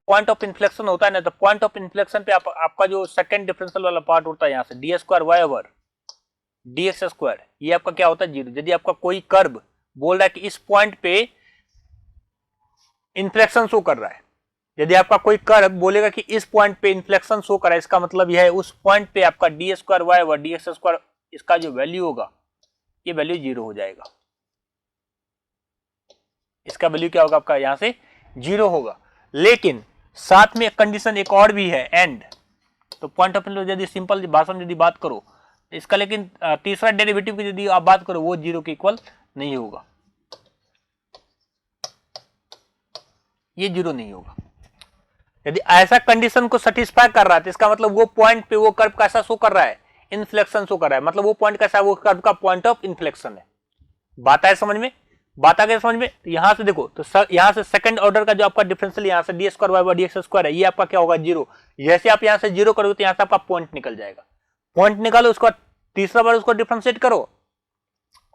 Point of inflection होता है ना, तो पॉइंट ऑफ इन्फ्लेक्शन पे आपका जो सेकंड डिफरेंशियल वाला पार्ट होता है यहाँ से d square y over D x square, ये आपका क्या होता है जीरो। यदि आपका कोई कर्व बोल रहा है कि इस पॉइंट पे इन्फ्लेक्शन शो कर रहा है, यदि आपका कोई कर्व बोलेगा कि इस पॉइंट पे इन्फ्लेक्शन शो कर रहा है, इसका मतलब यह है उस पॉइंट पे आपका d square y over D x square, इसका जो वैल्यू होगा ये वैल्यू जीरो हो जाएगा। इसका वैल्यू क्या होगा आपका यहां से जीरो होगा। लेकिन साथ में एक कंडीशन एक और भी है एंड, तो पॉइंट ऑफ व्यू यदि सिंपल भाषा में यदि बात करो इसका, लेकिन तीसरा डेरिवेटिव की यदि आप बात करो वो जीरो के इक्वल नहीं होगा, ये जीरो नहीं होगा। यदि ऐसा कंडीशन को सेटिस्फाई कर रहा है तो इसका मतलब वो पॉइंट पे वो कर्व कैसा शो कर रहा है, इन्फ्लेक्शन शो कर रहा है, मतलब वो पॉइंट कैसा है, वो कर्व का पॉइंट ऑफ इन्फ्लेक्शन है। बात आए समझ में, बात आ गई समझ में। यहां से देखो तो यहां से सेकंड ऑर्डर का जो आपका डिफरेंशियल यहां से d square y over D x square है, ये आपका क्या होगा जीरो। जैसे आप यहां से जीरो करोगे तो यहां से आपका पॉइंट निकल जाएगा, पॉइंट निकालो उसको तीसरा बार उसको डिफरेंशिएट करो,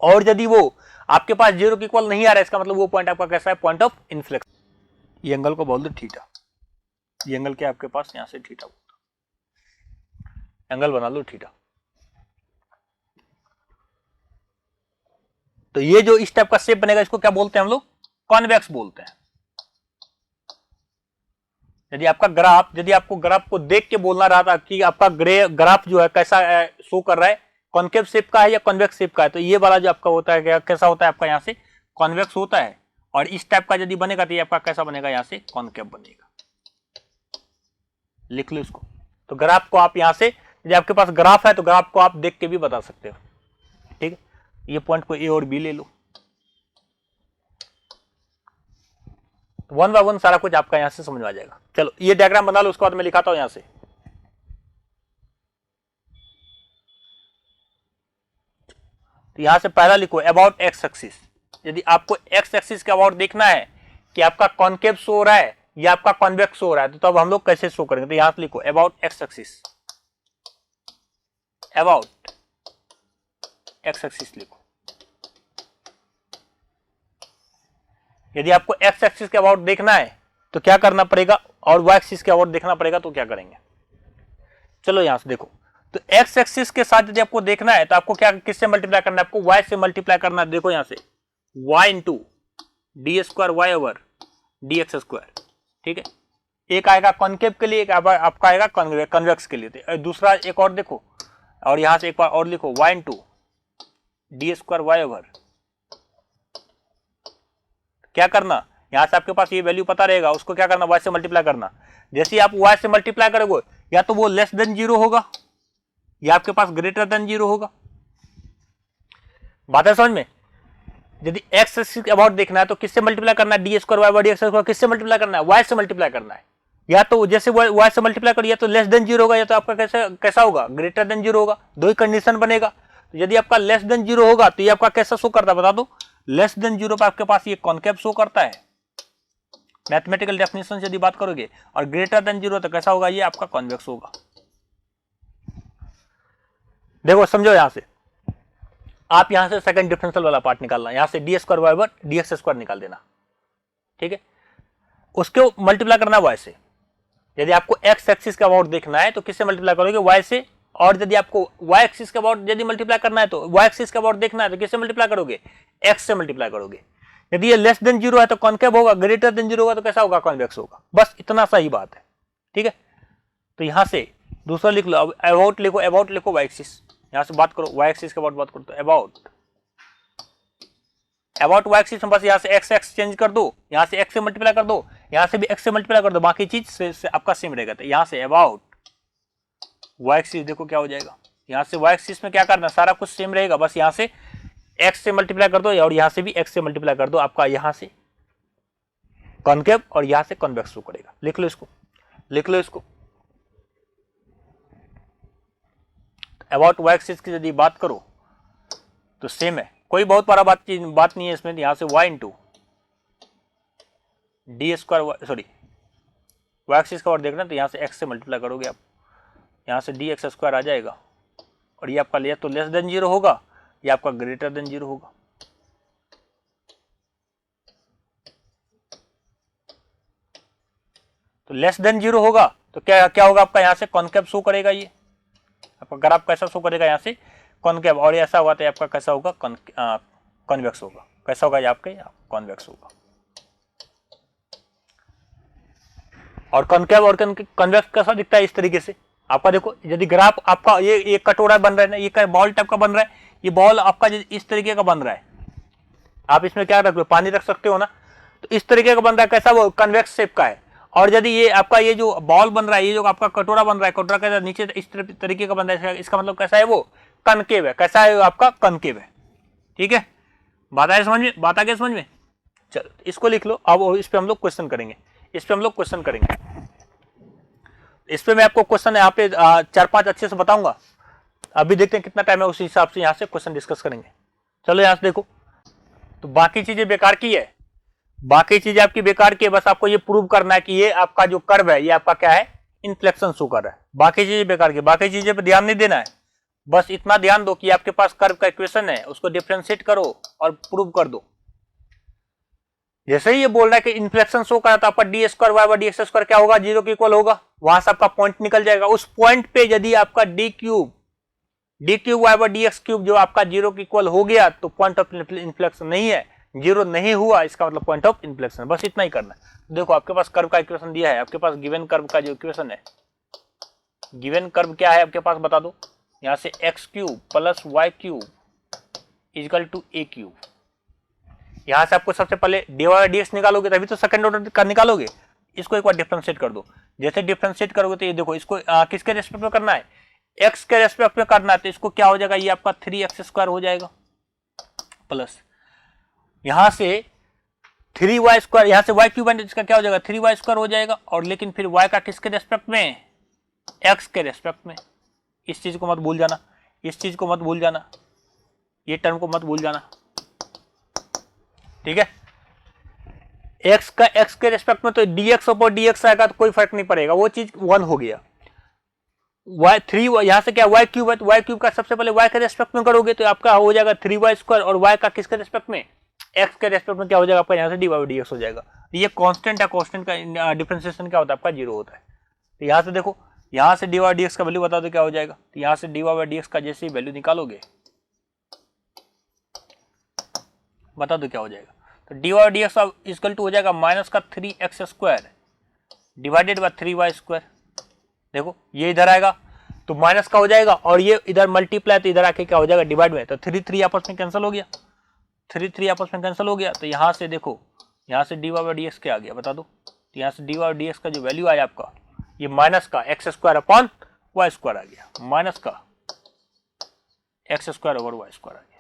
और यदि वो आपके पास जीरो के इक्वल नहीं आ रहा है इसका मतलब वो पॉइंट आपका कैसा है, पॉइंट ऑफ इन्फ्लेक्शन। ये एंगल को बोल दो थीटा, ये एंगल क्या आपके पास यहां से थीटा, एंगल बना लो थीटा। तो ये जो इस टाइप का शेप बनेगा इसको क्या बोलते हैं हम लोग, कॉन्वेक्स बोलते हैं। यदि आपका ग्राफ, यदि आपको ग्राफ को देख के बोलना रहा था कि आपका ग्राफ जो है कैसा शो कर रहा है, कॉन्केव शेप का है या कॉन्वेक्स शेप का है, तो ये वाला जो आपका होता है कैसा होता है आपका यहां से कॉन्वेक्स होता है, और इस टाइप का यदि बनेगा तो ये आपका कैसा बनेगा यहां से कॉन्केव बनेगा। लिख लो इसको। तो ग्राफ को आप यहां से, यदि आपके पास ग्राफ है तो ग्राफ को आप देख के भी बता सकते हो, ठीक है। ये पॉइंट को ए और बी ले लो, वन बाय वन सारा कुछ आपका यहां से समझ में आ जाएगा। चलो ये डायग्राम बना लो, उसके बाद मैं लिखाता हूं यहां से। तो यहां से पहला लिखो अबाउट एक्स एक्सिस। यदि आपको एक्स एक्सिस के अबाउट देखना है कि आपका कॉन्केव शो हो रहा है या आपका कॉन्वेक्स शो हो रहा है, तो तब हम लोग कैसे शो करेंगे, तो यहां से लिखो about x axis, about x axis लिखो। यदि आपको एक्स एक्सिस के अबाउट देखना है तो क्या करना पड़ेगा, और वाई एक्सिस के अबाउट देखना पड़ेगा, तो क्या करेंगे। चलो यहां से देखो, तो एक्स एक्सिस के साथ यदि आपको देखना है तो आपको क्या किससे मल्टीप्लाई करना है, आपको वाई से मल्टीप्लाई करना है। देखो यहां से y into d square y over D x square, ठीक है। एक आएगा कॉन्केव के लिए, एक आपका आएगा कन्वेक्स के लिए। तो दूसरा एक और देखो, और यहां से एक बार और लिखो y into d square y over, क्या करना, यहां से आपके पास ये वैल्यू पता रहेगा, उसको क्या करना, वाई से मल्टीप्लाई करना। जैसे आप वाई से मल्टीप्लाई करोगे या तो वो लेस देन जीरो होगा या आपके पास ग्रेटर देन जीरो होगा। बात है समझ में। यदि एक्स एक्सिस के अबाउट देखना है तो किससे मल्टीप्लाई करना है, d square y d x square, किससे मल्टीप्लाई करना है, वाई से मल्टीप्लाई करना है। या तो जैसे वाई से मल्टीप्लाई करिए तो लेस देन जीरो होगा, या तो आपका कैसा होगा, ग्रेटर देन जीरो होगा। दो ही कंडीशन बनेगा। तो यदि आपका लेस देन जीरो होगा तो ये आपका कैसा शो करता है बता दो, लेस देन जीरो पर आपके पास ये कॉन्केव शो करता है मैथमेटिकल डेफिनेशन से यदि बात करोगे, और ग्रेटर देन जीरो तो कैसा होगा, ये आपका कॉन्वेक्स होगा। देखो समझो, यहां से आप यहां से सेकंड डिफरेंशियल वाला पार्ट निकालना, यहां से d square y over D x square निकाल देना, ठीक है। उसको मल्टीप्लाई करना वाई से। यदि आपको एक्स एक्सिस का अबाउट देखना है तो किससे मल्टीप्लाई करोगे, वाई से। और यदि आपको वाई एक्सिस का अबाउट यदि मल्टीप्लाई करना है तो वाई एक्सिस का अबाउट देखना है तो किससे मल्टीप्लाई करोगे, एक्स से मल्टीप्लाई करोगे। यदि ये लेस देन जीरो है तो कॉन्केव होगा, ग्रेटर देन जीरो होगा तो कैसा होगा, कॉन्वेक्स होगा। बस इतना सा ही बात है, ठीक है। तो यहां से दूसरा लिख लो, अबाउट लिखो, अबाउट लिखो वाई एक्सिस, यहां से बात करो वाई एक्सिस के अबाउट बात करो, तो अबाउट वाई एक्सिस में बस यहां से एक्स एक्स चेंज कर दो, यहां से एक्स से मल्टीप्लाई कर दो, यहां से भी एक्स से मल्टीप्लाई कर दो, बाकी चीज से आपका सेम रहेगा। तो यहां से अबाउट वाई एक्सिस देखो क्या हो जाएगा, यहां से वाई एक्सिस में क्या करना, सारा कुछ सेम रहेगा, बस यहां से एक्स से मल्टीप्लाई कर दो और यहां से भी एक्स से मल्टीप्लाई कर दो, आपका यहां से कॉन्केव और यहां से कॉन्वेक्स शो करेगा। लिख लो इसको, लिख लो इसको। अबाउट वाई एक्सिस की यदि बात करो तो सेम है, कोई बहुत बड़ा बात नहीं है इसमें। यहां से y into d square, sorry y axis का और देखना, तो यहां से एक्स से मल्टीप्लाई करोगे आप, यहां से डी एक्स स्क्वायर आ जाएगा, और ये आपका या तो लेस देन जीरो होगा या आपका ग्रेटर देन जीरो होगा। तो लेस देन 0 होगा तो क्या क्या होगा आपका, यहाँ से कॉन्केव शो करेगा, ये आपका ग्राफ कैसा शो करेगा, यहाँ से कॉन्केव, और ऐसा हुआ तो आपका कैसा होगा, कॉन्वेक्स होगा। कैसा होगा ये आपका, कॉन्वेक्स होगा। और कॉन्केव और कॉन्वेक्स कैसा दिखता है, इस तरीके से आपका देखो, यदि ग्राफ आपका ये कटोरा बन रहा है ना, ये बॉल टाइप का बन रहा है, ये बॉल आपका इस तरीके का बन रहा है, आप इसमें क्या रख लो, पानी रख सकते हो ना, तो इस तरीके का बन रहा है, कैसा, वो कन्वेक्स शेप का है। और यदि ये आपका ये जो बॉल बन रहा है, ये जो आपका कटोरा बन रहा है, कटोरा कैसा नीचे इस तरीके का बन रहा है, इसका मतलब कैसा है, वो कनकेव है। कैसा है, आपका कनकेव है। ठीक है, बात आए समझ में, बात आ गई समझ में। चलो इसको लिख लो। अब इस पे हम लोग क्वेश्चन करेंगे, इस पे हम लोग क्वेश्चन करेंगे। इस पे मैं आपको क्वेश्चन यहाँ पे 4-5 अच्छे से बताऊंगा। अभी देखते हैं कितना टाइम है, उस हिसाब से यहाँ से क्वेश्चन डिस्कस करेंगे। चलो यहाँ से देखो, तो बाकी चीजें बेकार की है, बाकी चीजें आपकी बेकार की है, बस आपको ये प्रूव करना है कि ये आपका जो कर्व है, ये आपका क्या है, इन्फ्लेक्शन शो कर रहा है। बाकी चीजें बेकार की, बाकी चीजें पे ध्यान नहीं देना है, बस इतना ध्यान दो कि आपके पास कर्व का इक्वेशन है, उसको डिफरेंशिएट करो और प्रूव कर दो। जैसे ही ये बोल रहा है कि इन्फ्लेक्शन शो करा तो आपका d square y by d x square क्या होगा, 0 के इक्वल होगा, वहां से आपका पॉइंट निकल जाएगा। उस पॉइंट पे यदि आपका d cube y by d x cube जो आपका 0 के इक्वल हो गया, तो पॉइंट ऑफ इन्फ्लेक्शन नहीं है, 0 नहीं हुआ, इसका मतलब पॉइंट ऑफ इन्फ्लेक्शन। बस इतना ही करना है। देखो आपके पास कर्व का इक्वेशन दिया है, आपके पास गिवन कर्व का जो इक्वेशन है, गिवन कर्व क्या है आपके पास बता दो। यहां से x cube plus y cube equal to a cube. यहां से आपको सबसे पहले डी वाई डी एक्स निकालोगे तभी तो सेकंड ऑर्डर का निकालोगे। इसको एक बार डिफरेंशिएट कर दो। जैसे डिफरेंशिएट करोगे तो ये देखो, इसको किसके रेस्पेक्ट में करना है, एक्स के रेस्पेक्ट में करना है, तो इसको क्या हो जाएगा, ये आपका 3x² हो जाएगा प्लस यहां से 3y², यहां से वाई क्यूब, इसका क्या हो जाएगा 3y² हो जाएगा। और लेकिन फिर y का किसके रेस्पेक्ट में, x के रेस्पेक्ट में। इस चीज को मत भूल जाना, इस चीज को मत भूल जाना, ये टर्म को मत भूल जाना। ठीक है, x का x के रेस्पेक्ट में तो dx ऊपर dx आएगा तो कोई फर्क नहीं पड़ेगा, वो चीज 1 हो गया। y3 यहां से क्या y क्यूब है, तो y क्यूब का सबसे पहले y के रेस्पेक्ट में करोगे तो आपका हो जाएगा 3y², और y का किसके रेस्पेक्ट में, x के रेस्पेक्ट में क्या हो जाएगा आपका, यहां से dy बाई dx हो जाएगा। ये कांस्टेंट है, कांस्टेंट का डिफरेंशिएशन क्या होता है आपका, 0 होता है। तो यहां से देखो, यहां से dy बाई dx का वैल्यू बता दो क्या हो जाएगा, तो यहां से dy बाई dx का जैसे ही वैल्यू निकालोगे, बता दो क्या हो जाएगा। तो dy by dx equal to हो जाएगा माइनस का 3x² डिवाइडेड बाय 3y²। देखो ये इधर आएगा तो माइनस का हो जाएगा, और ये इधर मल्टीप्लाई तो इधर आके क्या हो जाएगा, डिवाइड में, तो 3 आपस में कैंसिल हो गया, 3 आपस में कैंसिल हो गया। तो यहां से देखो, यहां से dy बाई dx क्या आ गया बता दो, तो यहां से dy बाई dx का जो वैल्यू आया आपका, ये माइनस का x² अपॉन y² आ गया, माइनस का x² ओवर y² आ गया।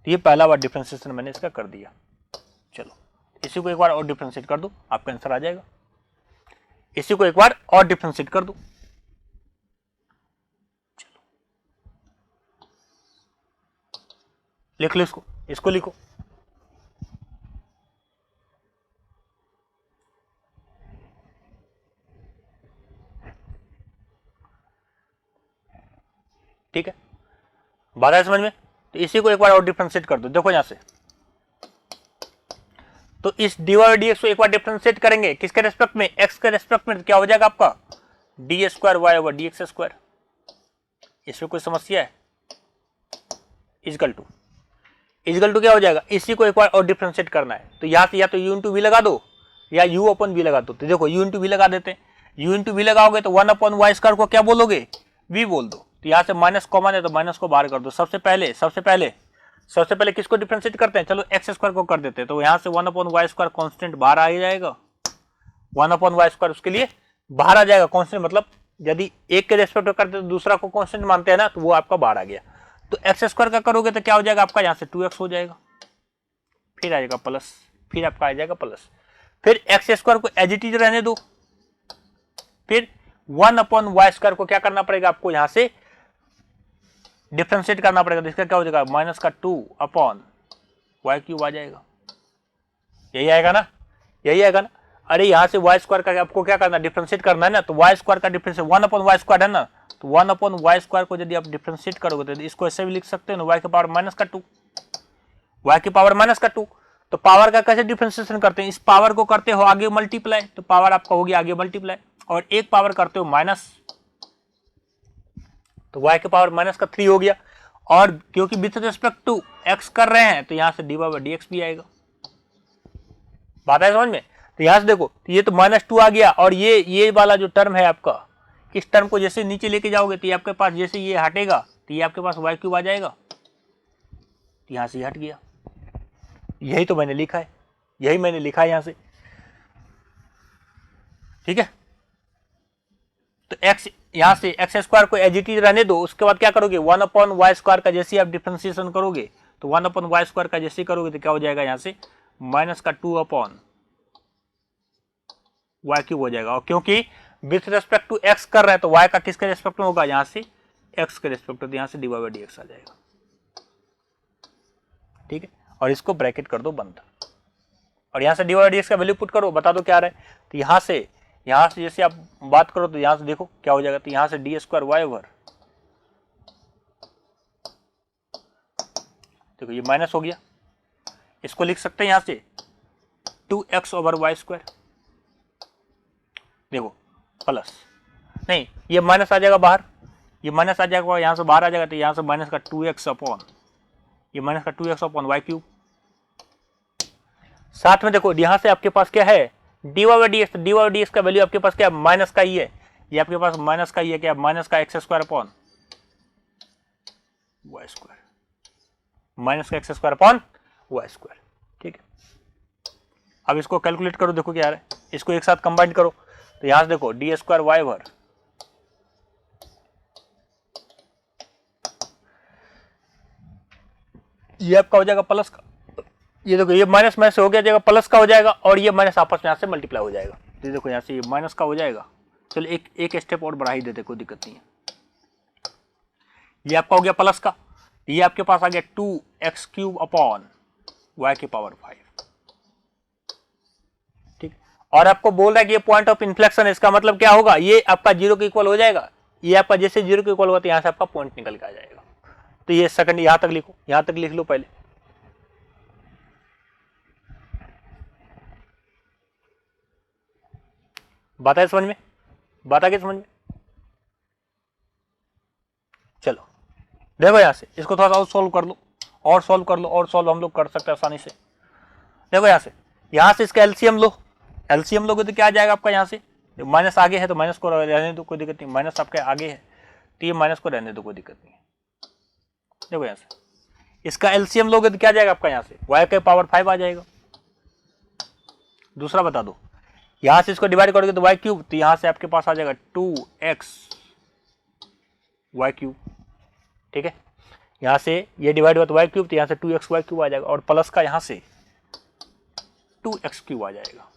तो ये पहला बार डिफरेंशिएशन मैंने इसका कर दिया। चलो इसी को एक बार और डिफरेंशिएट कर दो, आपका आंसर आ जाएगा। इसी को एक बार और डिफरेंशिएट कर दो। चलो लिख लो इसको, इसको लिखो। ठीक है, बात है समझ में। तो इसी को एक बार और डिफरेंशिएट कर दो। देखो यहां से, तो इस dy बाई dx को एक बार डिफरेंशिएट करेंगे किसके रेस्पेक्ट में, x के रेस्पेक्ट में, तो क्या हो जाएगा आपका d² y ओवर dx²। इसमें कोई समस्या है, इक्वल टू क्या हो जाएगा, इसी को एक बार और डिफरेंशिएट करना है। तो यहां से या तो u इंटू वी लगा दो या u अपन v लगा दो। तो देखो u इंटू वी लगा देते हैं, u इंटू वी लगाओगे तो 1/y² को क्या बोलोगे, v बोल दो। तो यहां से माइनस कॉमन है तो माइनस को बाहर कर दो। सबसे पहले किसको डिफरेंशिएट करते हैं, चलो x² को कर देते हैं। तो यहां से 1/y² कांस्टेंट बाहर आ जाएगा, 1/y² उसके लिए बाहर आ जाएगा। कांस्टेंट मतलब यदि एक के रेस्पेक्ट में करते तो दूसरा को कांस्टेंट मानते हैं ना, तो वो आपका बाहर आ गया। तो x² का करोगे तो क्या हो जाएगा आपका, यहां से 2x हो जाएगा, फिर आ जाएगा प्लस, फिर आपका आ जाएगा प्लस, फिर x² को एज इट इज रहने दो, फिर 1/y² को क्या करना पड़ेगा आपको, यहां से डिफरेंशिएट करना पड़ेगा। तो इसका क्या हो जाएगा, माइनस का 2/y³ आ जाएगा। यही आएगा ना, यही आएगा ना। अरे यहां से y² का आपको क्या करना, डिफरेंशिएट करना है ना। तो y² का डिफरेंशिएट 1/y² है ना, तो 1/y² को यदि आप डिफरेंशिएट करोगे तो इसको ऐसे भी लिख सकते हो ना, y की पावर -2, y की पावर -2। तो पावर का कैसे डिफरेंशिएशन करते हैं, इस पावर को करते हो आगे मल्टीप्लाई, तो पावर आपका हो गया आगे मल्टीप्लाई, और एक पावर करते हो माइनस, तो y के पावर माइनस का 3 हो गया, और क्योंकि विथ रिस्पेक्ट टू x कर रहे हैं तो यहां से dy/dx भी आएगा। बात है समझ में? तो यहां से देखो, तो ये तो -2 आ गया, और ये वाला जो टर्म है आपका, इस टर्म को जैसे नीचे लेके जाओगे तो ये आपके पास जैसे ये हटेगा तो ये आपके पास y³ आ जाएगा, तो यहां से हट गया। यही तो मैंने लिखा है, यही मैंने लिखा है यहां से, ठीक है। तो x यहां से x² को एज इट इज रहने दो, उसके बाद क्या करोगे 1/y² का जैसे आप डिफरेंशिएशन करोगे तो 1/y² का जैसे करोगे तो क्या हो जाएगा, यहां से -2/y³ हो जाएगा। और क्योंकि विथ रेस्पेक्ट टू x कर रहे हैं तो y का किसके रेस्पेक्ट में होगा, यहां से x के रेस्पेक्ट में, तो यहां से dy/dx आ जाएगा, ठीक है। और इसको ब्रैकेट कर दो बंद, और यहां से dy/dx का वैल्यू पुट करो, बता दो क्या आ रहा है। तो यहां से जैसे आप बात करो तो यहां से देखो क्या हो जाएगा, तो यहां से d²y/, देखो ये माइनस हो गया, इसको लिख सकते हैं यहां से 2x/y², देखो प्लस, नहीं ये माइनस आ जाएगा बाहर, ये माइनस आ जाएगा यहां से बाहर आ जाएगा, तो यहां से माइनस का 2x अपॉन ये -2x/y³। साथ में देखो यहां से आपके पास क्या है dy/dx, तो dy/dx का वैल्यू आपके पास क्या है, माइनस का ही है, ये आपके पास माइनस का ही है, क्या माइनस का x² अपॉन y², माइनस का x² अपॉन y², ठीक है। अब इसको कैलकुलेट करो, देखो क्या आ रहा है, इसको एक साथ कंबाइन करो, तो यहां से देखो d²y/, ये आपका हो जाएगा प्लस का, ये देखो ये माइनस में से हो गया प्लस का हो जाएगा, और ये माइनस आपस में यहां से मल्टीप्लाई हो जाएगा, तो देखो यहां से ये माइनस का हो जाएगा। चलो एक स्टेप और बढ़ा ही देते, कोई दिक्कत नहीं है। ये आपका हो गया प्लस का, ये आपके पास आ गया 2x³ अपॉन y⁵, ठीक। और आपको बोल रहा है कि ये पॉइंट ऑफ इन्फ्लेक्शन है, इसका मतलब क्या होगा, ये आपका 0 के इक्वल हो जाएगा, ये आपका जैसे 0 के इक्वल होगा तो यहां से आपका पॉइंट निकल के आ जाएगा। तो ये सेकंड यहां तक लिखो, यहां तक लिख लो पहले, बात है समझ में, बात आ गई समझ में। चलो देखो यहां से इसको थोड़ा सा और सॉल्व कर लो, और सॉल्व कर लो, और सॉल्व हम लोग कर सकते हैं आसानी से। देखो यहां से इसका एलसीएम लो, एलसीएम लोगे तो क्या आ जाएगा आपका, यहां से माइनस आगे है तो माइनस को रहने दो, कोई दिक्कत नहीं, माइनस आपके आगे है तो ये माइनस को रहने दो, कोई दिक्कत नहीं है। देखो यहां से इसका एलसीएम लोगे तो क्या आ जाएगा आपका, यहां से y⁵ आ जाएगा। दूसरा बता दो, यहां से इसको डिवाइड करोगे तो y³, तो यहां से आपके पास आ जाएगा 2xy³, ठीक है। यहां से ये डिवाइड हुआ तो y³, तो यहां से 2xy³ आ जाएगा, और प्लस का यहां से 2x³ आ जाएगा,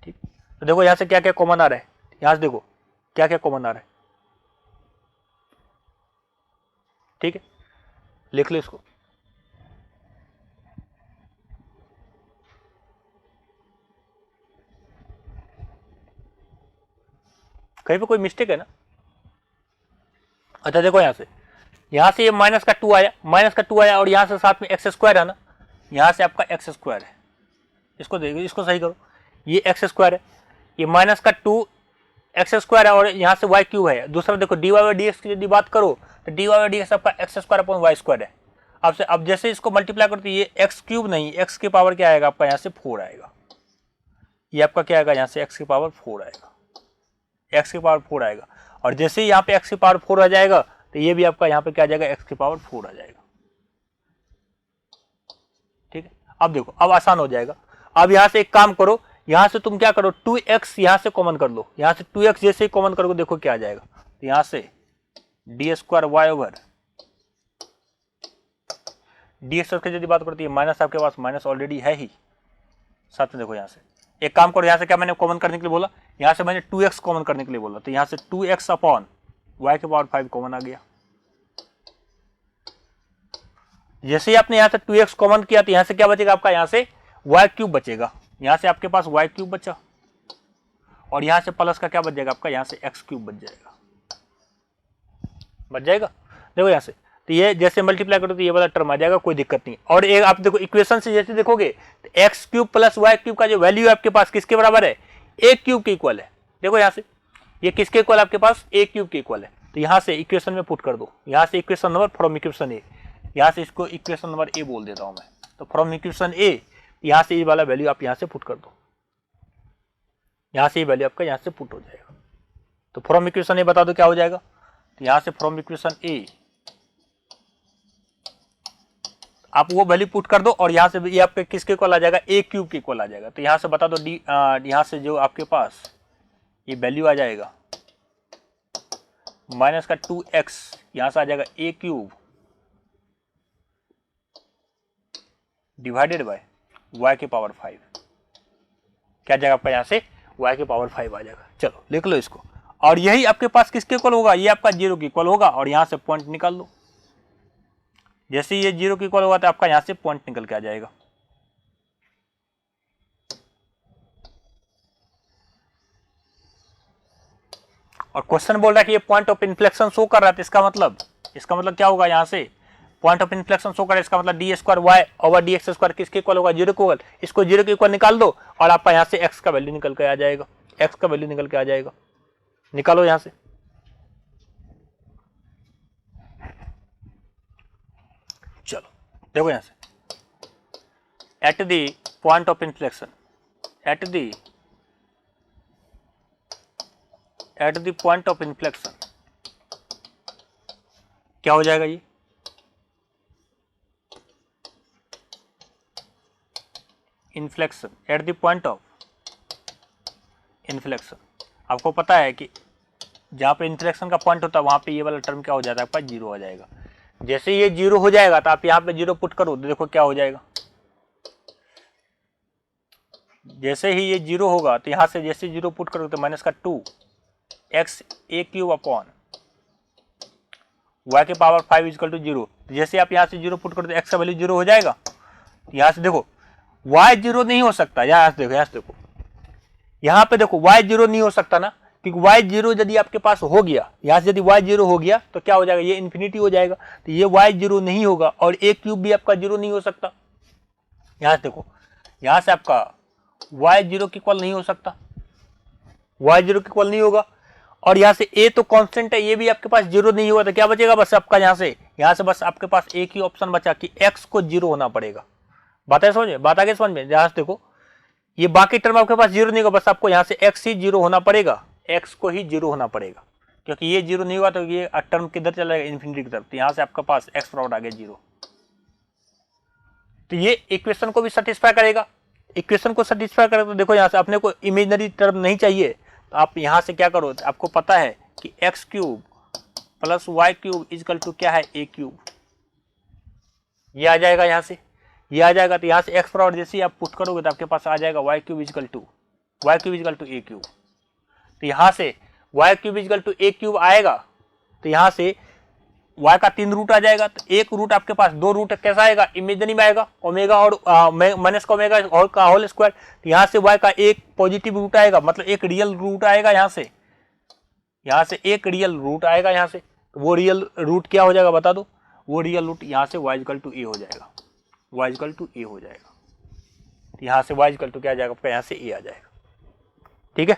ठीक। तो देखो यहां से क्या क्या कॉमन आ रहा है, यहां से देखो क्या क्या कॉमन आ रहा है, ठीक है, लिख लो इसको। कहीं पे कोई मिस्टेक है ना? अच्छा देखो यहां से ये माइनस का 2 आया, और यहां से साथ में x² है ना, यहां से आपका x² है, इसको देखो, इसको सही करो, ये x² है, ये माइनस का 2x² है, और यहां से y³ है। दूसरा देखो dy/dx की यदि बात करो तो dy/dx आपका x² अपॉन y² है। अब जैसे इसको मल्टीप्लाई करते ये x³ नहीं, x की पावर क्या आएगा आपका, यहां से 4 आएगा, ये आपका क्या आएगा, यहां से x की पावर 4 आएगा, x की पावर 4 आएगा, और जैसे ही यहाँ पे x की पावर 4 आ जाएगा तो ये भी आपका यहाँ पे क्या आ जाएगा, x की पावर 4 आ जाएगा, ठीक है। अब देखो अब आसान हो जाएगा। अब यहां से एक काम करो, यहां से तुम क्या करो 2x यहां से कॉमन कर लो, यहां से 2x जैसे ही कॉमन करोगे देखो क्या आ जाएगा, तो यहां से d²y/, dx की यदि बात करती है माइनस आपके पास माइनस ऑलरेडी है ही साथ में। देखो यहां से एक काम करो, यहां से क्या मैंने कॉमन करने के लिए बोला, यहां से मैंने 2x कॉमन करने के लिए बोला, तो यहां से 2x अपॉन y⁵ कॉमन आ गया। जैसे ही आपने यहां से 2x कॉमन किया तो यहां से क्या बचेगा आपका, यहां से y³ बचेगा, यहां से आपके पास y³ बचा, और यहां से प्लस का क्या बच जाएगा आपका, यहां से x³ बच जाएगा, बच जाएगा। देखो यहां से तो ये जैसे मल्टीप्लाई करो तो ये वाला टर्म आ जाएगा, कोई दिक्कत नहीं। और एक आप देखो इक्वेशन से जैसे देखोगे तो x cube plus y cube का जो वैल्यू है आपके पास किसके बराबर है, ए क्यूब के इक्वल है। देखो यहाँ से ये किसके इक्वल आपके पास, ए क्यूब के इक्वल है। तो यहाँ से इक्वेशन में पुट कर दो, यहाँ से इक्वेशन नंबर फ्रॉम इक्वेशन ए, यहाँ से इसको इक्वेशन नंबर ए बोल देता हूँ मैं। तो फ्रॉम इक्वेशन ए यहाँ से ये वाला वैल्यू आप यहाँ से पुट कर दो, यहाँ से ये वैल्यू आपका यहाँ से पुट हो जाएगा। तो फ्रॉम इक्वेशन ए बता दो क्या हो जाएगा, तो यहाँ से फ्रॉम इक्वेशन ए आप वो वैल्यू पुट कर दो और यहाँ से ये आपके किसके इक्वल आ जाएगा, ए क्यूब के इक्वल आ जाएगा। तो यहाँ से बता दो डी, यहाँ से जो आपके पास ये वैल्यू आ जाएगा माइनस का 2x, यहाँ से आ जाएगा ए क्यूब डिवाइडेड बाय y के पावर 5, क्या जाएगा आपका यहाँ से y के पावर 5 आ जाएगा। चलो लिख लो इसको, और यही आपके पास किसके इक्वल होगा, ये आपका 0 के इक्वल होगा। और यहाँ से पॉइंट निकाल लो, जैसे ये 0 के इक्वल होगा तो आपका यहाँ से पॉइंट निकल के आ जाएगा। और क्वेश्चन बोल रहा है कि ये पॉइंट ऑफ इन्फ्लेक्शन शो कर रहा है, तो इसका मतलब क्या होगा, यहाँ से पॉइंट ऑफ इन्फ्लेक्शन शो कर रहा है, इसका मतलब d square y over D x square किसके इक्वल होगा, 0 के इक्वल। इसको 0 के इक्वल निकाल दो और आपका यहाँ से एक्स का वैल्यू निकल के आ जाएगा, एक्स का वैल्यू निकल के आ जाएगा। निकालो यहाँ से, चलो देखो यहाँ से at the point of inflection, at the point of inflection क्या हो जाएगा, ये inflection at the point of inflection. आपको पता है कि जहां पे इन्फ्लेक्शन का पॉइंट होता है वहां पे ये वाला टर्म क्या हो जाता है, आपका 0 हो जाएगा। जैसे ये 0 हो जाएगा तो आप यहाँ पे 0 पुट करो तो देखो क्या हो जाएगा, जैसे ही ये 0 होगा तो यहाँ से जैसे 0 पुट करो तो माइनस का 2x a cube upon y के पावर 5 इक्वल टू 0। जैसे आप यहाँ से 0 पुट करो तो x का वैल्यू 0 हो जाएगा। यहाँ से देखो y 0 नहीं हो सकता, यहाँ से देखो यहाँ पे देखो y 0 नहीं हो सकता ना, क्योंकि y 0 यदि आपके पास हो गया, यहाँ से यदि y 0 हो गया तो क्या हो जाएगा, ये इन्फिनिटी हो जाएगा। तो ये y 0 नहीं होगा और a क्यूब भी आपका 0 नहीं हो सकता। यहाँ से देखो, यहाँ से आपका y 0 के इक्वल नहीं हो सकता, y 0 के इक्वल नहीं होगा। और यहाँ से a तो कांस्टेंट है, ये भी आपके पास 0 नहीं होगा। तो क्या बचेगा बस आपका यहाँ से बस आपके पास एक ही ऑप्शन बचा कि x को 0 होना पड़ेगा। बात है समझ में, बात आगे समझ में। यहाँ से देखो ये बाकी टर्म आपके पास 0 नहीं होगा, बस आपको यहाँ से x ही 0 होना पड़ेगा, x को ही 0 होना पड़ेगा, क्योंकि ये 0 नहीं हुआ तो ये टर्म किधर चला जाएगा, इन्फिनिटी की तरफ। तो यहाँ से आपका पास x बराबर आ गया 0। तो ये इक्वेशन को भी सेटिस्फाई करेगा, इक्वेशन को सेटिस्फाई करेगा। तो देखो यहाँ से अपने को इमेजिनरी टर्म नहीं चाहिए, तो आप यहाँ से क्या करो, तो आपको पता है कि x cube plus y cube equal to क्या है, ए क्यूब। ये आ जाएगा, यहाँ से ये आ जाएगा। तो यहाँ से एक्स बराबर जैसे आप पुट करोगे तो आपके पास आ जाएगा y cube equal to a cube. तो यहाँ से y cube equal to a cube आएगा, तो यहाँ से y का 3 रूट आ जाएगा। तो एक रूट आपके पास, 2 रूट कैसा आएगा, इमेजिनरी में आएगा, ओमेगा और माइनस का ओमेगा और का होल स्क्वायर। तो यहाँ से y का एक पॉजिटिव रूट आएगा, मतलब एक रियल रूट आएगा। यहाँ से एक रियल रूट आएगा यहाँ से। तो वो रियल रूट क्या हो जाएगा बता दो, वो रियल रूट यहाँ से y इक्वल टू ए हो जाएगा, y इक्वल टू ए हो जाएगा। तो यहाँ से y इक्वल टू क्या आ जाएगा आपका, यहाँ से ए आ जाएगा। ठीक है,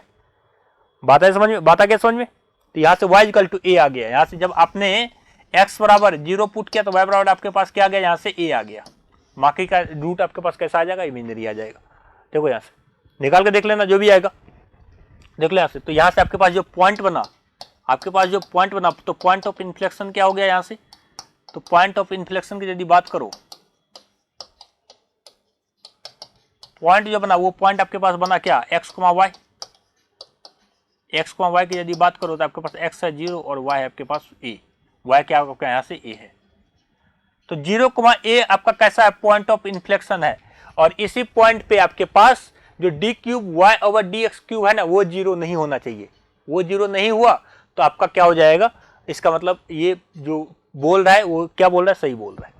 बात है समझ में, बात आ गया समझ में। तो यहाँ से y इक्वल टू ए आ गया। यहाँ से जब आपने x बराबर 0 पुट किया तो y बराबर आपके पास क्या आ गया, यहाँ से a आ गया। बाकी का रूट आपके पास कैसा आ जाएगा, इमेजिनरी आ जाएगा। देखो यहाँ से निकाल के देख लेना, जो भी आएगा देख लो यहाँ से। तो यहाँ से आपके पास जो पॉइंट बना, तो पॉइंट ऑफ इन्फ्लेक्शन क्या हो गया यहाँ से। तो पॉइंट ऑफ इन्फ्लेक्शन की यदि बात करो, पॉइंट जो बना वो पॉइंट आपके पास बना क्या, x, y की यदि बात करो तो आपके पास x है 0 और y है आपके पास a। y क्या आपका यहाँ से a है। तो 0, a आपका कैसा है, पॉइंट ऑफ इन्फ्लेक्शन है। और इसी पॉइंट पे आपके पास जो d cube Y over D x cube है ना, वो 0 नहीं होना चाहिए। वो 0 नहीं हुआ तो आपका क्या हो जाएगा, इसका मतलब ये जो बोल रहा है वो क्या बोल रहा है, सही बोल रहा है।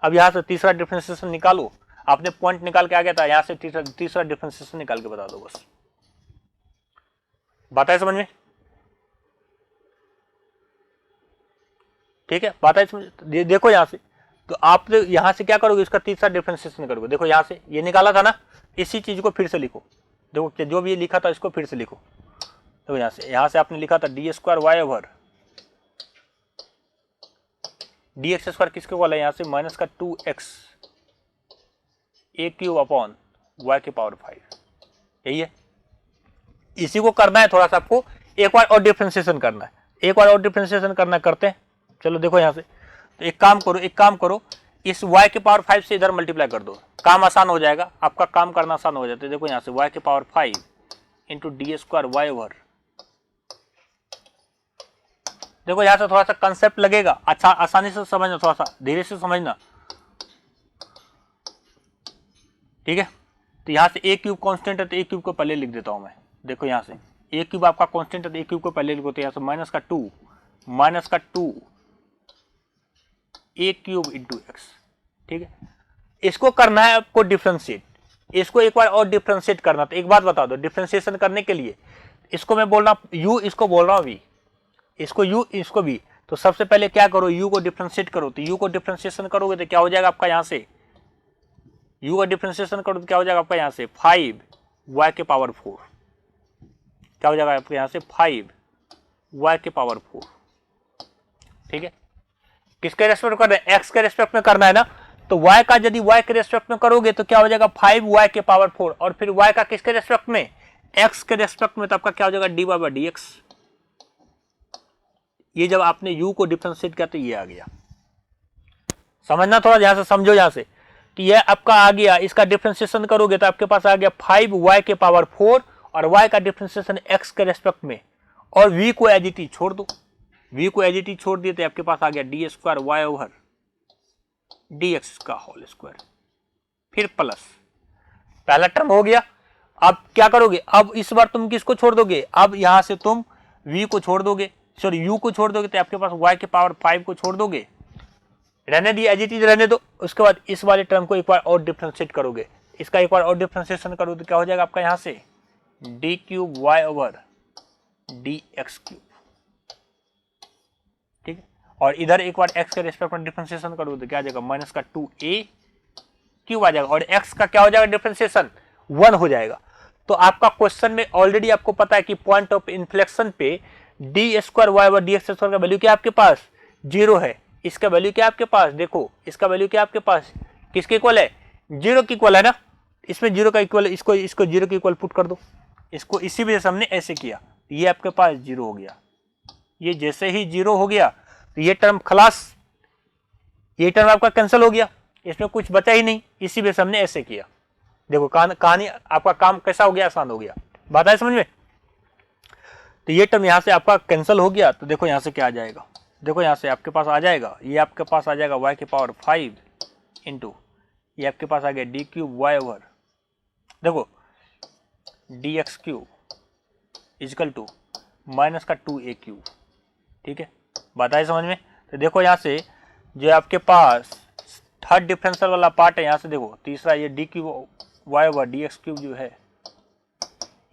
अब यहाँ से तीसरा डिफरेंशिएशन निकालो, आपने पॉइंट निकाल के आ गया था, यहाँ से तीसरा डिफरेंशिएशन निकाल के बता दो बस। बात है समझ में, ठीक है, बात है इसमें। देखो यहाँ से, तो आप यहाँ से क्या करोगे, इसका तीसरा डिफरेंशिएशन करोगे। देखो यहाँ से ये निकाला था ना, इसी चीज को फिर से लिखो। देखो जो भी ये लिखा था इसको फिर से लिखो। देखो यहाँ से आपने लिखा था d square y over D x square किसके इक्वल है, यहाँ से माइनस का 2x a cube upon y के पावर 5, यही है। इसी को करना है, थोड़ा सा आपको एक बार और डिफरेंशिएशन करना है, एक बार और डिफरेंशिएशन करना है, करते हैं। चलो देखो यहाँ से, तो एक काम करो, इस y के पावर 5 से इधर मल्टीप्लाई कर दो, काम आसान हो जाएगा, आपका काम करना आसान हो जाता है। देखो यहाँ से y के power 5 into d square y over, देखो यहाँ से थोड़ा सा कंसेप्ट लगेगा, अच्छा आसानी से समझना, थोड़ा सा धीरे से समझना, ठीक है। तो यहाँ से ए क्यूब कांस्टेंट है, तो ए क्यूब को पहले लिख देता हूं मैं। देखो यहाँ से ए क्यूब आपका कांस्टेंट है, तो ए क्यूब को पहले लिखो, तो यहाँ से माइनस का 2 ए क्यूब इंटू एक्स, ठीक है। इसको करना है आपको डिफरेंशिएट, इसको एक बार और डिफरेंशिएट करना। तो एक बात बता दो, डिफरेंशिएशन करने के लिए इसको मैं बोल रहा हूँ यू, इसको बोल रहा हूँ वी, इसको यू इसको वी। तो सबसे पहले क्या करो, यू को डिफरेंशिएट करो। तो यू को डिफरेंशिएशन करोगे तो क्या हो जाएगा आपका, यहाँ से यू का डिफरेंशिएशन करो तो क्या हो जाएगा आपका, यहाँ से 5 वाई के पावर 4, क्या हो जाएगा आपके यहाँ से 5 वाई के पावर 4, ठीक है। किसके रेस्पेक्ट करना है, एक्स के रेस्पेक्ट में करना है ना। तो y का यदि y के रेस्पेक्ट में करोगे तो क्या हो जाएगा 5 वाई के पावर 4, और फिर y का किसके रेस्पेक्ट में, x के रेस्पेक्ट में, तो आपका क्या हो जाएगा dy बाई डी एक्स। ये जब आपने u को डिफरेंशिएट किया तो ये आ गया, समझना थोड़ा, यहां से समझो। यहां से कि ये आपका आ गया, इसका डिफरेंशिएशन करोगे तो आपके पास आ गया 5 वाई के पावर 4, और y का डिफरेंशिएशन x के रेस्पेक्ट में, और v को एज इट इज छोड़ दो, v को एज इट इज छोड़ दिए तो आपके पास आ गया d square y over D x का होल स्क्वायर, फिर प्लस, पहला टर्म हो गया। अब क्या करोगे, अब इस बार तुम किसको छोड़ दोगे, अब यहां से तुम v को छोड़ दोगे, सॉरी u को छोड़ दोगे, तो आपके पास y के पावर 5 को छोड़ दोगे, रहने दिए एज इट इज रहने दो। उसके बाद इस वाले टर्म को एक बार और डिफरेंशिएट करोगे, इसका एक बार और डिफरेंशिएशन करोगे तो क्या हो जाएगा आपका यहाँ से d cube Y over D x cube, ठीक है। और इधर एक बार x के रेस्पेक्ट में डिफरेंशिएशन करोगे तो क्या आ जाएगा माइनस का 2a क्यूब आ जाएगा, और x का क्या हो जाएगा डिफरेंशिएशन 1 हो जाएगा। तो आपका क्वेश्चन में ऑलरेडी आपको पता है कि पॉइंट ऑफ इन्फ्लेक्शन पे d square y over D x square का वैल्यू क्या आपके पास 0 है, इसका वैल्यू क्या आपके पास, देखो इसका वैल्यू क्या आपके पास किसके इक्वल है, 0 की इक्वल है ना। इसमें 0 का इक्वल, इसको 0 के इक्वल पुट कर दो, इसको इसी वजह से हमने ऐसे किया, ये आपके पास 0 हो गया। ये जैसे ही 0 हो गया तो ये टर्म खलास, ये टर्म आपका कैंसिल हो गया, इसमें कुछ बचा ही नहीं, इसी वजह से हमने ऐसे किया। देखो कहानी आपका काम कैसा हो गया, आसान हो गया, बात है समझ में। तो ये टर्म यहां से आपका कैंसिल हो गया, तो देखो यहां से क्या आ जाएगा, देखो यहां से आपके पास आ जाएगा, ये आपके पास आ जाएगा y के पावर 5 इंटू ये आपके पास आ गया डी क्यूब वाई ओवर, देखो d x cube equal to minus का 2a क्यूब, ठीक है, बताइए समझ में। तो देखो यहाँ से जो आपके पास थर्ड डिफरेंशियल वाला पार्ट है, यहाँ से देखो तीसरा ये d cube Y over D x cube जो है,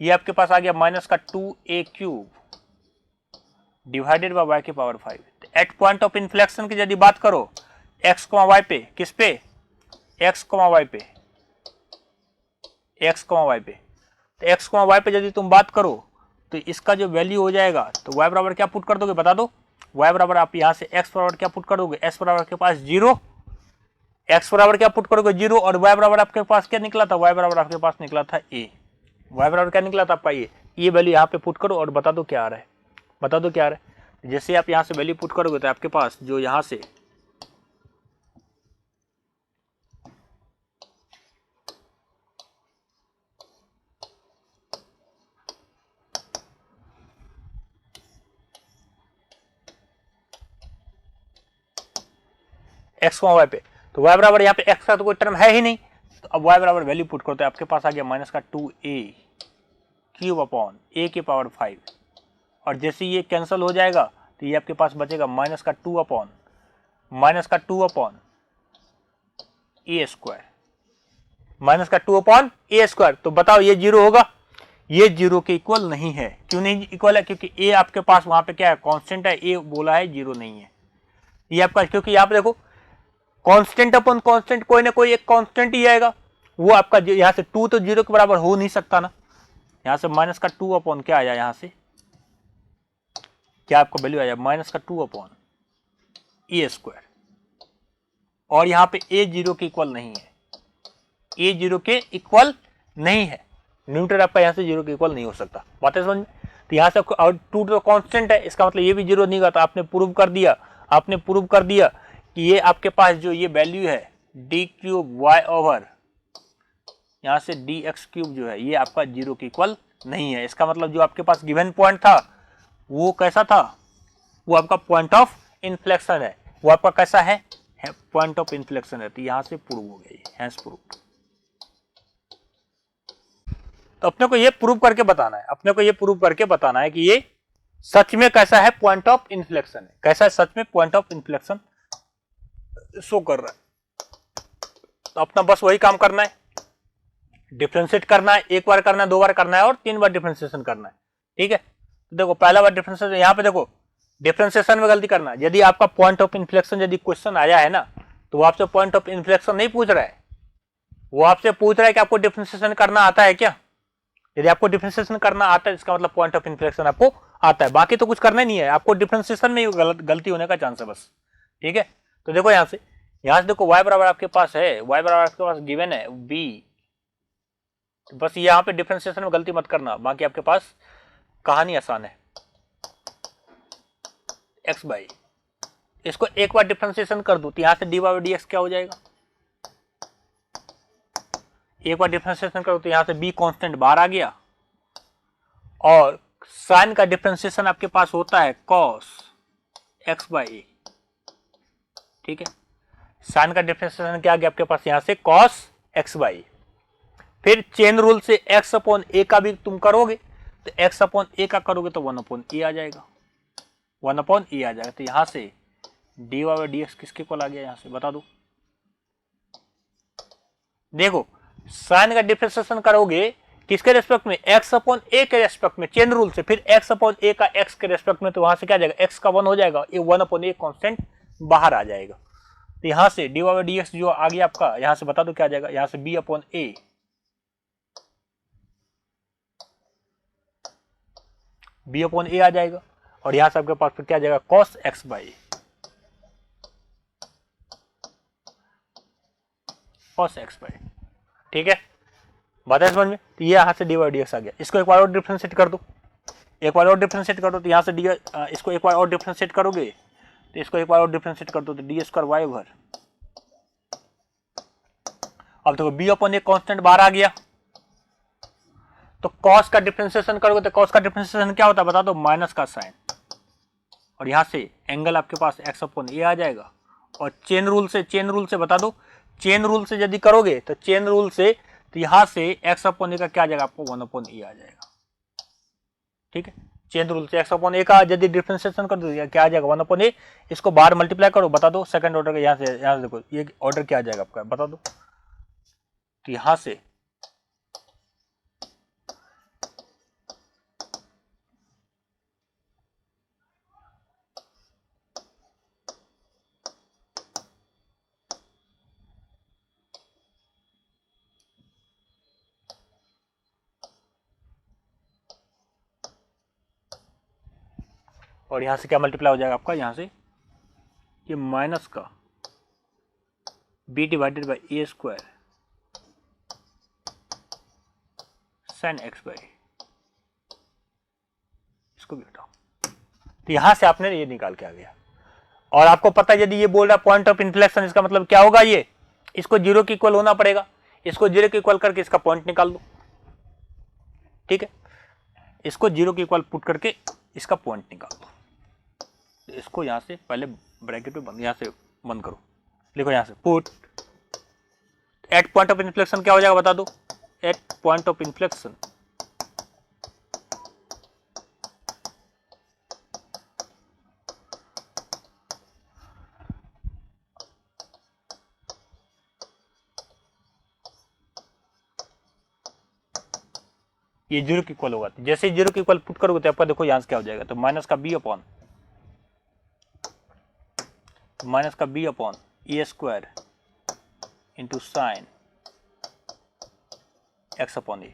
ये आपके पास आ गया माइनस का 2a cube divided by y के power 5। At point of inflection की यदि बात करो x, y पे, किस पे, x, y पे, x, y पे, तो x, y पे यदि तुम बात करो तो इसका जो वैल्यू हो जाएगा, तो y बराबर क्या पुट कर दोगे बता दो, y बराबर आप यहाँ से x बराबर क्या पुट कर दोगे, s बराबर के पास 0, x बराबर क्या पुट करोगे 0, और y बराबर आपके पास क्या निकला था, y बराबर आपके पास निकला था a, y बराबर क्या निकला था आपका ये वैल्यू यहाँ पे पुट करो और बता दो क्या आ रहा है, बता दो क्या आ रहा है। जैसे आप यहाँ से वैल्यू पुट करोगे तो आपके पास जो यहाँ से एक्स वाई पे, तो y बराबर यहाँ पे x का तो कोई टर्म है ही नहीं, तो अब y बराबर वैल्यू पुट करते हैं, आपके पास आ गया माइनस का 2a क्यूब अपॉन a के पावर 5, और जैसे ये कैंसिल हो जाएगा तो ये आपके पास बचेगा माइनस का 2 अपॉन a स्क्वायर, माइनस का 2 अपॉन a स्क्वायर। तो बताओ ये 0 होगा, ये 0 के इक्वल नहीं है, क्यों नहीं इक्वल है, क्योंकि a आपके पास वहां पे क्या है कांस्टेंट है, a बोला है 0 नहीं है। ये आपका, क्योंकि यहाँ पे देखो कांस्टेंट अपॉन कांस्टेंट, कोई ना कोई एक कांस्टेंट ही आएगा, वो आपका यहाँ से 2 तो 0 के बराबर हो नहीं सकता ना, यहाँ से माइनस का 2 अपॉन क्या आया, यहाँ से क्या आपका वैल्यू आया, माइनस का 2 अपॉन ए स्क्वायर, और यहाँ पे ए 0 के इक्वल नहीं है, ए 0 के इक्वल नहीं है, न्यूमरेटर आपका यहाँ से 0 के इक्वल नहीं हो सकता, बात है समझ में। तो यहाँ से 2 तो कांस्टेंट है, इसका मतलब ये भी 0 नहीं होगा, तो आपने प्रूव कर दिया, आपने प्रूव कर दिया कि ये आपके पास जो ये वैल्यू है डी क्यूब वाई ओवर यहाँ से डी एक्स क्यूब जो है ये आपका 0 के इक्वल नहीं है। इसका मतलब जो आपके पास गिवन पॉइंट था वो कैसा था, वो आपका पॉइंट ऑफ इन्फ्लेक्शन है, वो आपका कैसा है, पॉइंट ऑफ इन्फ्लेक्शन है। तो यहां से प्रूव हो गई, हैंस प्रूव। तो अपने को ये प्रूव करके बताना है, अपने को ये प्रूव करके बताना है कि ये सच में कैसा है, पॉइंट ऑफ इन्फ्लेक्शन है, कैसा है सच में पॉइंट ऑफ इन्फ्लेक्शन शो कर रहा है। तो अपना बस वही काम करना है, डिफरेंशिएट करना है, एक बार करना है, 2 बार करना है और 3 बार डिफरेंशिएशन करना है, ठीक है। तो देखो पहला बार डिफरेंशिएशन, यहाँ पे देखो डिफरेंशिएशन में गलती करना, यदि आपका पॉइंट ऑफ इन्फ्लेक्शन यदि क्वेश्चन आया है ना, तो वो आपसे पॉइंट ऑफ इन्फ्लेक्शन नहीं पूछ रहा है, वो आपसे पूछ रहा है कि आपको डिफरेंशिएशन करना आता है क्या। यदि आपको डिफरेंशिएशन करना आता है इसका मतलब पॉइंट ऑफ इन्फ्लेक्शन आपको आता है, बाकी तो कुछ करना नहीं है, आपको डिफरेंशिएशन में गलती होने का चांस है बस, ठीक है। तो देखो यहाँ से देखो y बराबर आपके पास है, y बराबर आपके पास गिवन है b, बस यहाँ पे डिफरेंशिएशन में गलती मत करना, बाकी आपके पास कहानी आसान है। x बाई, इसको एक बार डिफरेंशिएशन कर दूं तो यहाँ से dy बाई dx क्या हो जाएगा, एक बार डिफरेंशिएशन करो तो यहाँ से b कांस्टेंट बाहर आ गया, और साइन का डिफरेंशिएशन आपके पास होता है cos x बाई ए, ठीक है। साइन का डिफरेंशिएशन क्या आ गया आपके पास यहाँ से cos x बाई, फिर चेन रूल से x अपॉन ए का भी तुम करोगे तो x अपॉन ए का करोगे तो 1 अपॉन ए आ जाएगा, 1 अपॉन ए आ जाएगा। तो यहां से dy बाई dx किसके इक्वल आ गया, यहां से बता दो। देखो साइन का डिफरेंशिएशन करोगे किसके रेस्पेक्ट में, x अपॉन ए के रेस्पेक्ट में, चेन रूल से, फिर x अपॉन ए का x के रेस्पेक्ट में, तो वहां से क्या आ जाएगा, x का 1 हो जाएगा, ये 1 अपॉन ए कांस्टेंट बाहर आ जाएगा। तो यहां से dy बाई dx जो आ गया आपका, यहां से बता दो क्या आ जाएगा, यहां से b अपॉन ए, b अपॉन ए आ जाएगा, और यहां से आपके पास फिर क्या आ जाएगा cos x by, cos x by, ठीक है, बात है समझ में। तो ये यहाँ से dy बाई dx आ गया, इसको एक बार और डिफरेंशिएट कर दो, एक बार और डिफरेंशिएट कर दो, तो यहाँ से इसको एक बार और डिफरेंशिएट करोगे तो इसको एक बार और डिफरेंशिएट कर दो तो डी स्क्वायर वाई ओवर, अब देखो b अपॉन ए कांस्टेंट बाहर आ गया, तो cos का डिफरेंशिएशन करोगे तो cos का डिफरेंशिएशन क्या होता है बता दो, माइनस का साइन, और यहां से एंगल आपके पास x अपॉन ए आ जाएगा, और चेन रूल से बता दो, चेन रूल से यदि करोगे तो चेन रूल से, तो यहां से x अपॉन ए का क्या आ जाएगा आपको 1 अपॉन ए आ जाएगा, ठीक है। चेन रूल से x अपॉन ए का यदि डिफरेंशिएशन कर दो क्या आ जाएगा 1 अपॉन ए, इसको बाहर मल्टीप्लाई करो, बता दो सेकंड ऑर्डर का, यहां से देखो ये ऑर्डर क्या आ जाएगा आपका बता दो। तो यहां से और यहां से क्या मल्टीप्लाई हो जाएगा आपका, यहां से ये माइनस का b divided by A square sine x by, इसको भी हटाओ। तो यहां से आपने ये निकाल के आ गया, और आपको पता है यदि ये बोल रहा है पॉइंट ऑफ इन्फ्लेक्शन, इसका मतलब क्या होगा, ये इसको 0 के इक्वल होना पड़ेगा, इसको 0 के इक्वल करके इसका पॉइंट निकाल दो, ठीक है। इसको 0 के इक्वल पुट करके इसका पॉइंट निकाल दो, तो इसको यहां से पहले ब्रैकेट पे बंद, यहां से बंद करो, लिखो यहां से put at point of inflection क्या हो जाएगा बता दो, एट पॉइंट ऑफ इन्फ्लेक्शन ये 0 के इक्वल होगा, जैसे 0 के इक्वल पुट करोगे तो आपका देखो यहां से क्या हो जाएगा, तो माइनस का b अपॉन माइनस का B upon A square into sine X upon A.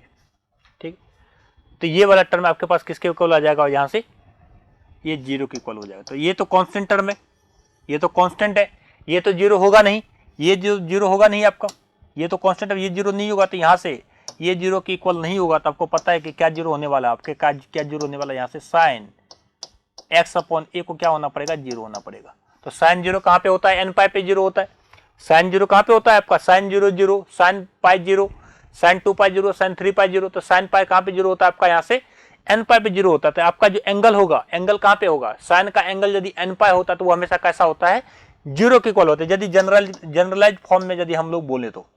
ठीक, तो ये वाला टर्म आपके पास किसके इक्वल आ जाएगा, और यहाँ से ये जीरो के इक्वल हो जाएगा। तो ये तो कांस्टेंट टर्म है, ये तो कांस्टेंट है, ये तो जीरो होगा नहीं, ये जो जीरो होगा नहीं आपका, ये तो कांस्टेंट है, ये जीरो नहीं होगा। तो यहाँ से ये जीरो के इक्वल नहीं होगा। तो आपको पता है कि क्या जीरो होने वाला है, आपके क्या जीरो होने वाला है, यहाँ से साइन एक्स अपॉन ए को क्या होना पड़ेगा, जीरो होना पड़ेगा। तो साइन जीरो कहाँ पे होता है, एन पाई पे जीरो होता है। साइन जीरो कहाँ पे होता है आपका, sine zero zero, sine pi zero, sine 2 pi zero, sine 3 pi zero. तो साइन पाई कहाँ पे जीरो होता है आपका, यहाँ से एन पाई पे जीरो होता है। तो आपका जो एंगल होगा, एंगल कहाँ पे होगा, साइन का एंगल यदि एन पाई होता है तो वो हमेशा कैसा होता है, जीरो के इक्वल होता है। यदि जनरलाइज फॉर्म में यदि हम लोग बोले, तो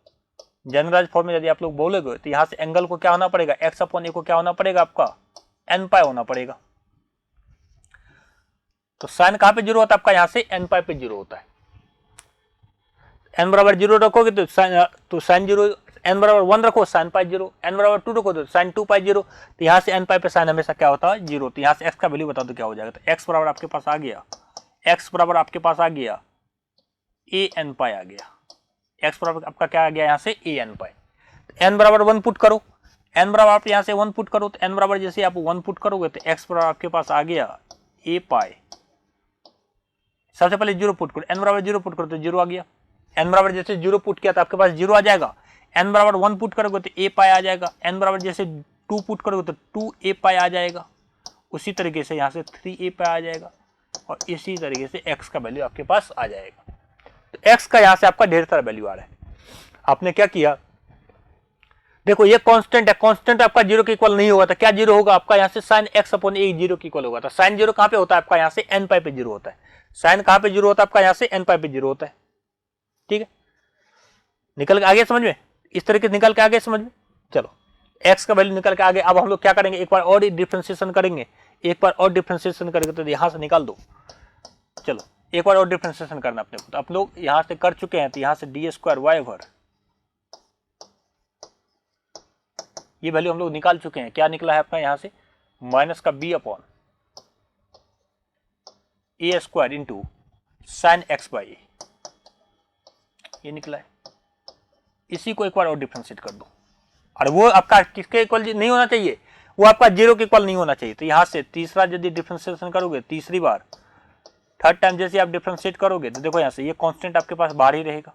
जनरलाइज फॉर्म में यदि आप लोग बोलोगे तो यहाँ से एंगल को क्या होना पड़ेगा, एक्स अपॉन ए को क्या होना पड़ेगा आपका, एन पाई होना पड़ेगा। तो साइन कहाँ पे जीरो होता है आपका, यहाँ से एन पाई पे जीरो होता है। एन बराबर जीरो रखोगे तो साइन जीरो, एन बराबर 1 रखो साइन पाई जीरो, एन बराबर 2 रखो तो साइन 2 पाई जीरो। तो यहाँ से एन पाई पे साइन हमेशा क्या होता है, जीरो। तो यहाँ से एक्स का वैल्यू बता दो क्या हो जाएगा। तो एक्स बराबर आपके पास आ गया, एक्स बराबर आपके पास आ गया ए एन पाई आ गया। एक्स बराबर आपका क्या आ गया, यहाँ से ए एन पाई। एन बराबर 1 पुट करो, एन बराबर आप यहाँ से 1 पुट करो। तो एन बराबर जैसे आप 1 पुट करोगे तो एक्स बराबर आपके पास आ गया ए पाई। सबसे पहले जीरो पुट करो, एन बराबर जीरो पुट करो तो जीरो आ गया। एन बराबर जैसे जीरो पुट किया तो आपके पास जीरो आ जाएगा। एन बराबर 1 पुट करोगे तो ए पाई आ जाएगा। एन बराबर जैसे 2 पुट करोगे तो 2 ए पाई आ जाएगा। उसी तरीके से यहाँ से 3 ए पाई आ जाएगा, और इसी तरीके से एक्स का वैल्यू आपके पास आ जाएगा। तो एक्स का यहाँ से आपका ढेर सारा वैल्यू आ रहा है। आपने क्या किया, देखो ये कांस्टेंट है, कांस्टेंट आपका जीरो के इक्वल नहीं होगा। तो क्या जीरो होगा आपका, यहाँ से साइन एक्स अपॉन ए जीरो के इक्वल होगा। तो साइन जीरो कहाँ पे होता है आपका, यहाँ से एन पाई पे जीरो होता है। साइन कहाँ पे जीरो होता है आपका, यहाँ से एन पाई पे जीरो होता है। ठीक है, निकल के आगे समझ में, इस तरीके से निकल के आगे समझ में। चलो एक्स का वैल्यू निकल के आगे। अब हम लोग क्या करेंगे, एक बार और डिफरेंशिएशन करेंगे, एक बार और डिफरेंशिएशन करेंगे। तो यहां से निकाल दो, चलो एक बार और डिफरेंशिएशन करना अपने को। तो आप लोग यहां से कर चुके हैं, तो यहां से डी स्क्वायर वाई ओवर ये वैल्यू हम लोग निकाल चुके हैं। क्या निकला है आपका, यहां से माइनस का B upon A square into sine x by, ये निकला है। इसी को एक बार और डिफरेंशिएट कर दो, और वो आपका किसके इक्वल नहीं होना चाहिए, वो आपका जीरो के इक्वल नहीं होना चाहिए। तो यहां से तीसरा यदि डिफरेंशिएशन करोगे, तीसरी बार थर्ड टाइम जैसे आप डिफरेंशिएट करोगे, तो देखो यहां से ये कांस्टेंट आपके पास बाहर ही रहेगा।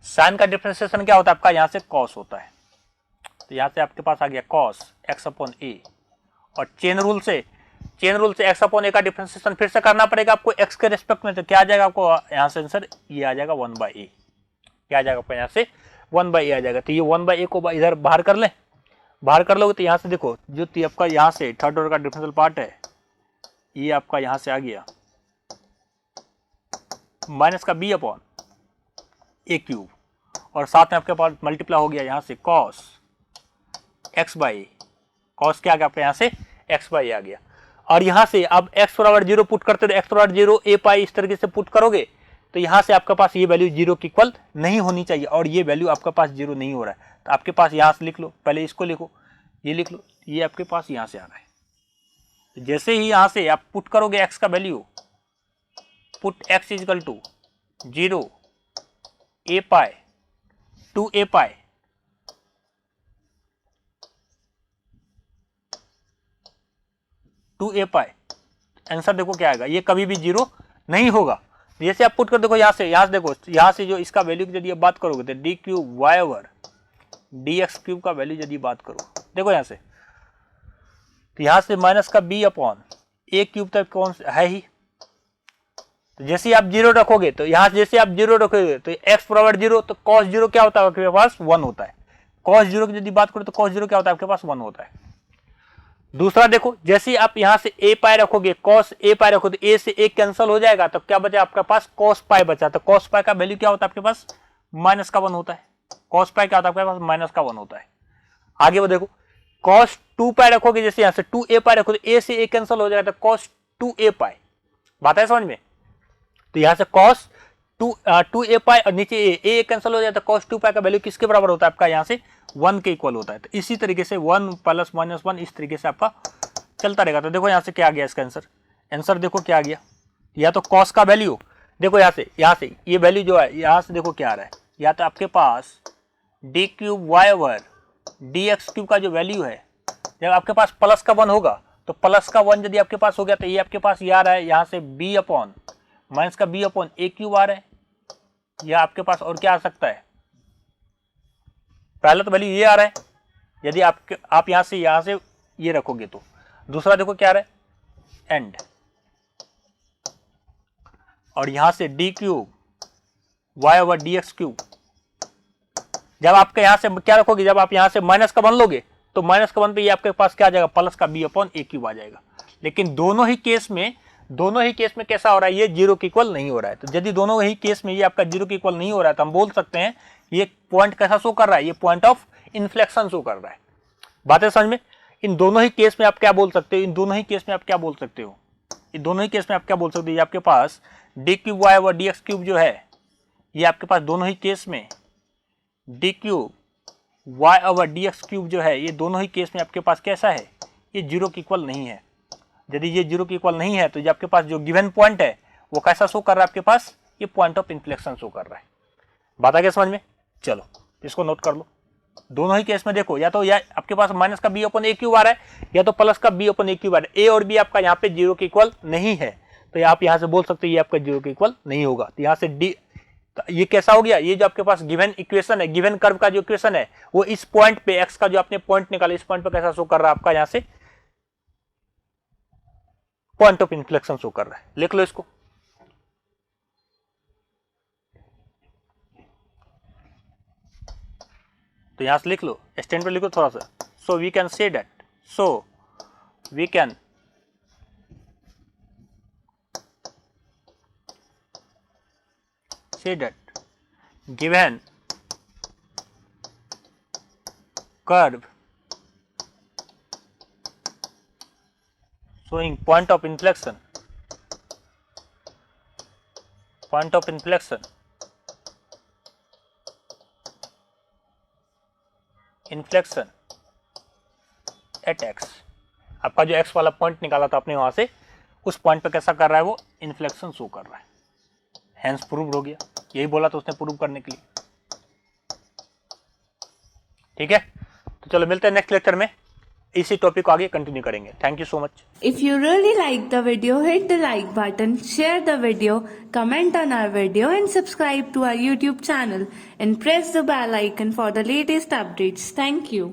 साइन का डिफरेंशिएशन क्या होता है आपका, यहां से कॉस होता है। तो यहां से आपके पास आ गया कॉस एक्स अपॉन ए, और चेन रूल से एक्स अपॉन ए का डिफरेंशिएशन फिर से करना पड़ेगा आपको एक्स के रेस्पेक्ट में। तो क्या आ जाएगा आपको यहां से आंसर, ये आ जाएगा 1 बाई ए। क्या आ जाएगा आपको यहाँ से 1 बाई ए आ जाएगा। तो ये 1 बाई ए को इधर बाहर कर लें, बाहर कर लोगे तो यहाँ से देखो जो आपका यहाँ से थर्ड ऑर्डर का डिफरेंशियल पार्ट है, ये आपका यहाँ से आ गया माइनस का बी अपॉन ए क्यूब, और साथ में आपके पास मल्टीप्लाई हो गया यहाँ से कॉस एक्स बाई, कॉस क्या आ गया आपका यहाँ से एक्स बाई आ गया। और यहाँ से अब एक्स बराबर जीरो पुट करते हो, एक्स बराबर जीरो ए पाई इस तरीके से पुट करोगे, तो यहाँ से आपके पास ये वैल्यू जीरो की इक्वल नहीं होनी चाहिए, और ये वैल्यू आपके पास जीरो नहीं हो रहा है। तो आपके पास यहाँ से लिख लो, पहले इसको लिखो, ये लिख लो, ये आपके पास यहाँ से आ रहा है। तो जैसे ही यहाँ से आप पुट करोगे एक्स का value, put x equal to zero a pi 2 a pi, answer देखो क्या आएगा, ये कभी भी जीरो नहीं होगा। जैसे आप पुट कर देखो यहाँ से देखो, यहाँ से जो इसका वैल्यू यदि आप बात करोगे तो d cube Y over D x cube का वैल्यू यदि बात करो, देखो यहाँ से, तो यहाँ से माइनस का बी अपॉन ए क्यूब तक कौन है ही। तो जैसे आप जीरो रखोगे, तो यहाँ जैसे आप जीरो रखोगे तो एक्स बराबर जीरो, तो कॉस जीरो क्या होता है आपके पास 1 होता है। कॉस जीरो की यदि बात करो तो कॉस जीरो क्या होता है आपके पास 1 होता है। दूसरा देखो, जैसे आप यहाँ से ए पाई रखोगे, कॉस ए पाई रखोगे, तो ए से ए कैंसिल हो जाएगा, तो क्या बचा आपके पास कॉस पाई बचा। तो कॉस पाई का वैल्यू क्या होता है आपके पास माइनस का 1 होता है। कॉस पाई क्या होता है आपके पास माइनस का 1 होता है। आगे वो देखो, कॉस 2 पाई रखोगे, जैसे यहाँ से 2 ए पाई रखोगे, ए से ए कैंसिल हो जाएगा, तो कॉस 2 ए पाई, बात है समझ में। तो यहाँ से कॉस 2 ए पाई और नीचे ए कैंसिल हो जाता है, कॉस 2 पाई का वैल्यू किसके बराबर होता है आपका यहाँ से 1 के इक्वल होता है। तो इसी तरीके से 1 प्लस माइनस 1 इस तरीके से आपका चलता रहेगा। तो देखो यहाँ से क्या आ गया इसका आंसर, आंसर देखो क्या आ गया, या तो कॉस का वैल्यू, देखो यहाँ से ये वैल्यू जो है, यहाँ से देखो क्या आ रहा है, या तो आपके पास D cube Y over D x cube का जो वैल्यू है, जब आपके पास प्लस का 1 होगा तो प्लस का 1 यदि आपके पास हो गया तो ये आपके पास ये आ रहा है यहाँ से बी अपॉन माइनस का बी अपॉन ए क्यूब आ रहा है, या आपके पास और क्या आ सकता है, पहला तो वैल्यू ये आ रहा है, यदि आप यहाँ से ये रखोगे तो दूसरा देखो क्या आ रहा है एंड, और यहां से d cube Y over D x cube, जब आपके यहां से क्या रखोगे, जब आप यहां से माइनस का 1 लोगे तो माइनस का 1 पे ये आपके पास क्या आ जाएगा, प्लस का बी अपॉन ए क्यूब आ जाएगा। लेकिन दोनों ही केस में कैसा हो रहा है, ये जीरो के इक्वल नहीं हो रहा है। तो यदि दोनों ही केस में ये आपका जीरो के इक्वल नहीं हो रहा है तो हम बोल सकते हैं ये पॉइंट कैसा शो कर रहा है, ये पॉइंट ऑफ इन्फ्लेक्शन शो कर रहा है। बातें समझ में, इन दोनों ही केस में आप क्या बोल सकते हो, इन दोनों ही केस में आप क्या बोल सकते हो, इन दोनों ही केस में आप क्या बोल सकते हो, ये आपके पास D cube Y over D x cube जो है, ये आपके पास दोनों ही केस में D cube Y over D x cube जो है, ये दोनों ही केस में आपके पास कैसा है, ये जीरो के इक्वल नहीं है। यदि ये जीरो के इक्वल नहीं है तो ये आपके पास जो गिवन पॉइंट है वो कैसा शो कर रहा है, आपके पास ये पॉइंट ऑफ इन्फ्लेक्शन शो कर रहा है। बात आ गया समझ में, चलो इसको नोट कर लो। दोनों ही केस में देखो, या तो आपके पास माइनस का बी अपन ए क्यूब आ रहा है, या तो प्लस का बी अपन ए क्यूब आ रहा है। ए और बी आपका यहाँ पे जीरो के इक्वल नहीं है, तो आप यहाँ से बोल सकते हो ये आपका जीरो के इक्वल नहीं होगा। तो यहाँ से डी, ये कैसा हो गया, ये जो आपके पास गिवन इक्वेशन है, गिवन कर्व का जो इक्वेशन है वो इस पॉइंट पे, एक्स का जो आपने पॉइंट निकाला, इस पॉइंट पे कैसा शो कर रहा है, आपका यहाँ से पॉइंट ऑफ इन्फ्लेक्शन शो कर रहा है। लिख लो इसको, तो यहां से लिख लो, स्टैंड पे लिखो थोड़ा सा। So we can say that, so we can say that given curve showing point of inflection at x, आपका जो x वाला पॉइंट निकाला था आपने वहां से, उस पॉइंट पे कैसा कर रहा है, वो इन्फ्लेक्शन शो कर रहा है। हैंस प्रूव हो गया, यही बोला तो उसने प्रूव करने के लिए। ठीक है, तो चलो मिलते हैं नेक्स्ट लेक्चर में, इसी टॉपिक को आगे कंटिन्यू करेंगे। Thank you so much. If you really like the video, hit the like button, share the video, comment on our video and subscribe to our YouTube channel and press the bell icon for the latest updates. Thank you.